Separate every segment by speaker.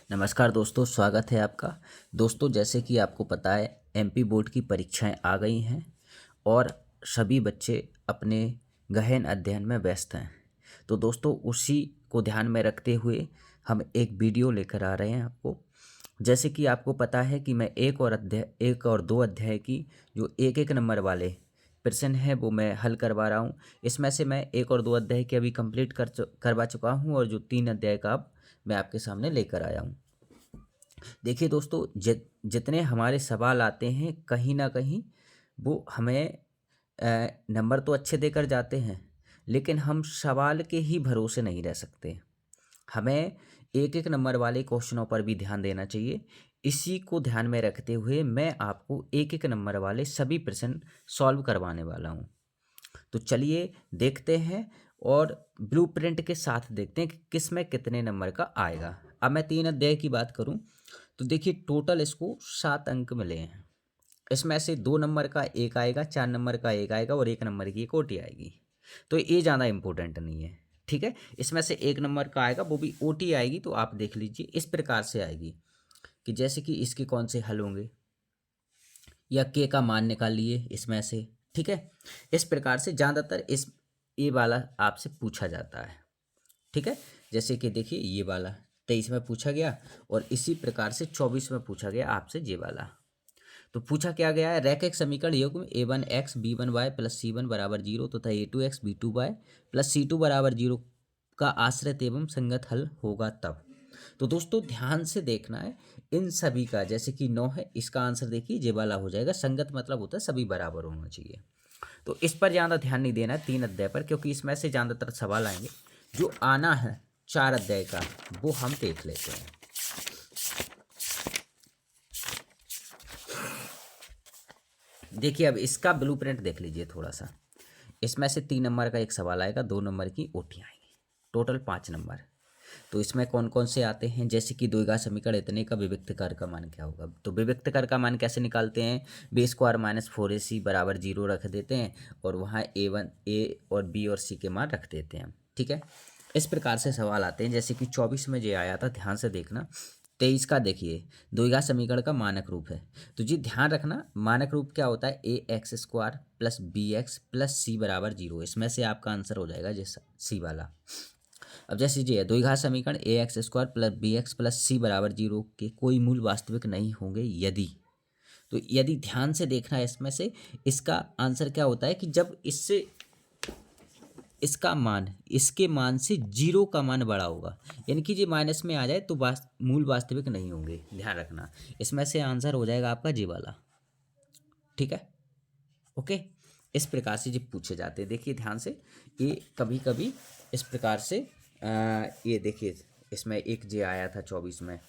Speaker 1: नमस्कार दोस्तों, स्वागत है आपका। दोस्तों, जैसे कि आपको पता है एमपी बोर्ड की परीक्षाएं आ गई हैं और सभी बच्चे अपने गहन अध्ययन में व्यस्त हैं। तो दोस्तों, उसी को ध्यान में रखते हुए हम एक वीडियो लेकर आ रहे हैं आपको। जैसे कि आपको पता है कि मैं एक और दो अध्याय की जो एक एक नंबर वाले प्रश्न हैं वो मैं हल करवा रहा हूँ। इसमें से मैं एक और दो अध्याय के अभी कंप्लीट करवा चुका हूँ और जो 3 अध्याय का अब मैं आपके सामने लेकर आया हूँ। देखिए दोस्तों, जितने हमारे सवाल आते हैं कहीं ना कहीं वो हमें नंबर तो अच्छे देकर जाते हैं, लेकिन हम सवाल के ही भरोसे नहीं रह सकते। हमें एक एक नंबर वाले क्वेश्चनों पर भी ध्यान देना चाहिए। इसी को ध्यान में रखते हुए मैं आपको एक एक नंबर वाले सभी प्रश्न सॉल्व करवाने वाला हूँ। तो चलिए देखते हैं और ब्लूप्रिंट के साथ देखते हैं कि किस में कितने नंबर का आएगा। अब मैं 3 अध्याय की बात करूं तो देखिए टोटल इसको 7 अंक मिले हैं। इसमें से 2 नंबर का एक आएगा, 4 नंबर का एक आएगा और 1 नंबर की एक ओटी आएगी। तो ये ज़्यादा इंपॉर्टेंट नहीं है, ठीक है। इसमें से 1 नंबर का आएगा, वो भी ओटी आएगी। तो आप देख लीजिए इस प्रकार से आएगी कि जैसे कि इसके कौन से हल होंगे या के का मान निकाल लिए इसमें से, ठीक है। इस प्रकार से ज़्यादातर इस ये वाला आपसे पूछा जाता है, ठीक है। जैसे कि देखिए ये वाला 23 में पूछा गया और इसी प्रकार से 24 में पूछा गया आपसे ये वाला। तो पूछा क्या गया है, रैखिक समीकरण युग्म a1x b1y प्लस c1 बराबर 0 तथा a2x b2y प्लस c2 बराबर 0 का आश्रित एवं संगत हल होगा तब। तो दोस्तों ध्यान से देखना है इन सभी का। जैसे कि 9 है, इसका आंसर देखिए ये वाला हो जाएगा। संगत मतलब होता है सभी बराबर होना चाहिए। तो इस पर ज़्यादा ध्यान नहीं देना है 3 अध्याय पर, क्योंकि इसमें से ज़्यादातर सवाल आएंगे। जो आना है 4 अध्याय का वो हम देख लेते हैं। देखिए अब इसका ब्लूप्रिंट देख लीजिए थोड़ा सा। इसमें से 3 नंबर का एक सवाल आएगा, 2 नंबर की ओटी आएंगी, टोटल 5 नंबर। तो इसमें कौन कौन से आते हैं, जैसे कि द्विघात समीकरण इतने का विविक्त कर का मान क्या होगा। तो विविक्त कर का मान कैसे निकालते हैं, बी स्क्वायर माइनस 4ac बराबर 0 रख देते हैं और वहाँ ए और बी और सी के मान रख देते हैं, ठीक है। इस प्रकार से सवाल आते हैं। जैसे कि 24 में जो आया था, ध्यान से देखना। 23 का देखिए द्विघात समीकरण का मानक रूप है। तो जी ध्यान रखना, मानक रूप क्या होता है, a x square plus b x plus c बराबर 0। इसमें से आपका आंसर हो जाएगा जैसा सी वाला। अब जैसे ये है द्विघात समीकरण a x square plus b x plus c बराबर 0 के कोई मूल वास्तविक नहीं होंगे यदि। तो यदि ध्यान से देखना है, इसमें से इसका आंसर क्या होता है कि जब इससे इसका मान इसके मान से 0 का मान बड़ा होगा, यानी कि ये माइनस में आ जाए तो मूल वास्तविक नहीं होंगे। ध्यान रखना, इसमें से आंसर हो जाएगा आपका जी वाला, ठीक है। ओके, इस प्रकार से जो पूछे जाते हैं, देखिए ध्यान से। ये कभी कभी इस प्रकार से ये देखिए इसमें एक जे आया था 24 में,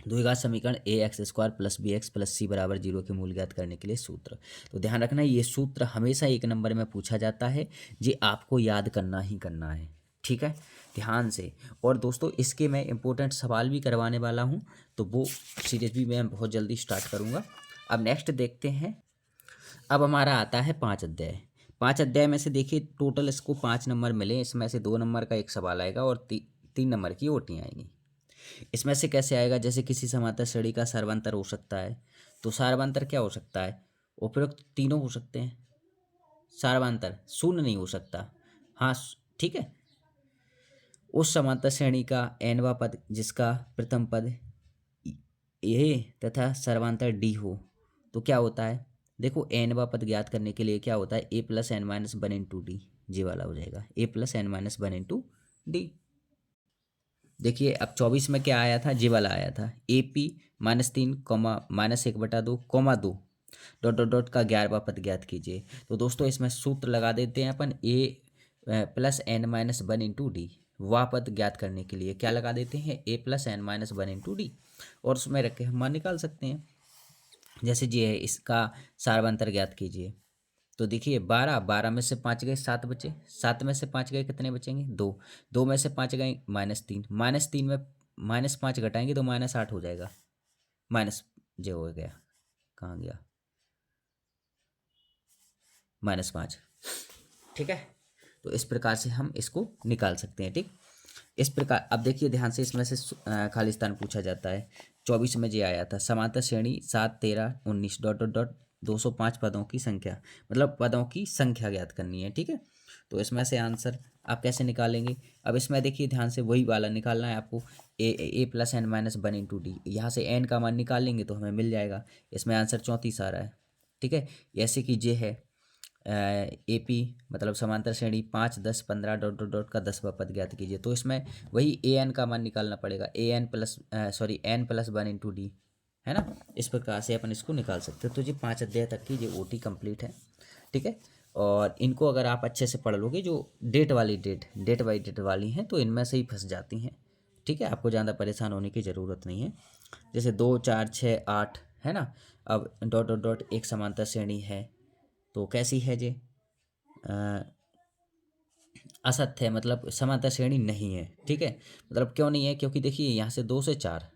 Speaker 1: द्विघात समीकरण a x square plus b x plus c बराबर 0 के मूल ज्ञात करने के लिए सूत्र। तो ध्यान रखना ये सूत्र हमेशा 1 नंबर में पूछा जाता है, ये आपको याद करना ही करना है, ठीक है, ध्यान से। और दोस्तों इसके मैं इंपॉर्टेंट सवाल भी करवाने वाला हूँ, तो वो सीरीज भी मैं बहुत जल्दी स्टार्ट करूँगा। अब नेक्स्ट देखते हैं। अब हमारा आता है 5 अध्याय। 5 अध्याय में से देखिए टोटल इसको 5 नंबर मिले। इसमें से 2 नंबर का एक सवाल आएगा और 3 नंबर की ओटी आएंगी। इसमें से कैसे आएगा, जैसे किसी समांतर श्रेणी का सर्वांतर हो सकता है। तो सर्वांतर क्या हो सकता है, उपरोक्त तीनों हो सकते हैं। सर्वांतर शून्य नहीं हो सकता, हाँ ठीक है। उस समांतर श्रेणी का nवा पद जिसका प्रथम पद ए तथा सर्वांतर डी हो तो क्या होता है। देखो nवा पद ज्ञात करने के लिए क्या होता है, a plus n minus 1 into d, जी वाला हो जाएगा a plus n minus 1 into d. देखिए अब 24 में क्या आया था, जी वाला आया था, A P -3 comma -1/2 comma 2 dot dot dot का 11वां पद ज्ञात कीजिए। तो दोस्तों इसमें सूत्र लगा देते हैं अपन, a plus n minus 1 into d. वह पद ज्ञात करने के लिए क्या लगा देते हैं, a plus n minus 1 into d, और उसमें रख के हम मान निकाल सकते हैं। जैसे जी है इसका सार्वंतर ज्ञात कीजिए। तो देखिए 12 में से 5 गए 7 बचे, 7 में से 5 गए कितने बचेंगे 2, 2 में से 5 गए -3, -3 में -5 घटाएंगे तो -8 हो जाएगा। माइनस जो हो गया, कहाँ गया, -5, ठीक है। तो इस प्रकार से हम इसको निकाल सकते हैं, ठीक। इस प्रकार अब देखिए ध्यान से, इसमें से खाली स्थान पूछा जाता है। 24 में ये आया था, समांतर श्रेणी 7 13 19 डॉट डॉट डॉट 205 पदों की संख्या, मतलब पदों की संख्या ज्ञात करनी है, ठीक है। तो इसमें से आंसर आप कैसे निकालेंगे? अब इसमें देखिए ध्यान से वही वाला निकालना है आपको, a plus n minus one into d. यहाँ से एन का मान निकाल लेंगे तो हमें मिल जाएगा। इसमें आंसर 34 आ रहा है, ठीक है। ऐसे कीजिए है ए पी मतलब समांतर श्रेणी 5 10 15 डॉट डॉट डॉट का 10वां पद ज्ञात कीजिए। तो इसमें वही ए एन का मान निकालना पड़ेगा, a n plus n plus one into d, है ना। इस प्रकार से अपन इसको निकाल सकते हैं। तो जी 5 अध्याय तक की ये ओटी कंप्लीट है, ठीक है। और इनको अगर आप अच्छे से पढ़ लोगे, जो डेट वाली डेट बाई डेट वाली हैं, तो इनमें से ही फंस जाती हैं, ठीक है। आपको ज़्यादा परेशान होने की ज़रूरत नहीं है। जैसे 2 4 6 8 है ना। अब डॉट डॉट डॉट एक समांतर श्रेणी है, तो कैसी है ये? असत्य है, मतलब समांतर श्रेणी नहीं है, ठीक है। मतलब क्यों नहीं है? क्योंकि देखिए यहाँ से 2 से 4,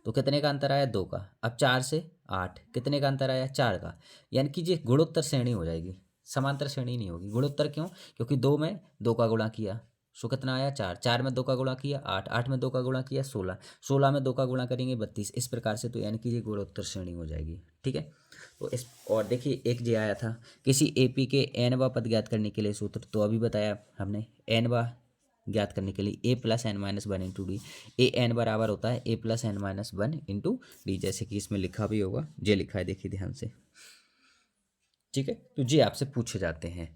Speaker 1: तो कितने का अंतर आया? 2 का। अब 4 से 8 कितने का अंतर आया? 4 का। यानी कि ये गुणोत्तर श्रेणी हो जाएगी, समांतर श्रेणी नहीं होगी। गुणोत्तर क्यों? क्योंकि 2 में 2 का गुणा किया, सो कितना आया? 4, 4 में 2 का गुणा किया 8, 8 में 2 का गुणा किया 16, 16 में 2 का गुणा करेंगे 32। इस प्रकार से तो यानी कि ये गुणोत्तर श्रेणी हो जाएगी, ठीक है। तो इस और देखिए एक जो आया था, किसी एपी के एनवा पद ज्ञात करने के लिए सूत्र, तो अभी बताया हमने। एनवा ज्ञात करने के लिए a plus n minus one into d, a n बराबर होता है a plus n minus one into d, जैसे कि इसमें लिखा भी होगा, जे लिखा है देखिए ध्यान से, ठीक है। तो जे आपसे पूछे जाते हैं,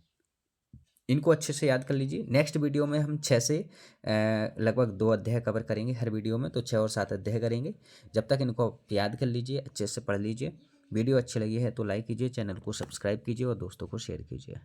Speaker 1: इनको अच्छे से याद कर लीजिए। नेक्स्ट वीडियो में हम 6 से लगभग 2 अध्याय कवर करेंगे हर वीडियो में, तो 6 और 7 अध्याय करेंगे। जब तक इनको याद कर लीजिए, अच्छे से पढ़ लीजिए। वीडियो अच्छी लगी है तो लाइक कीजिए, चैनल को सब्सक्राइब कीजिए और दोस्तों को शेयर कीजिए।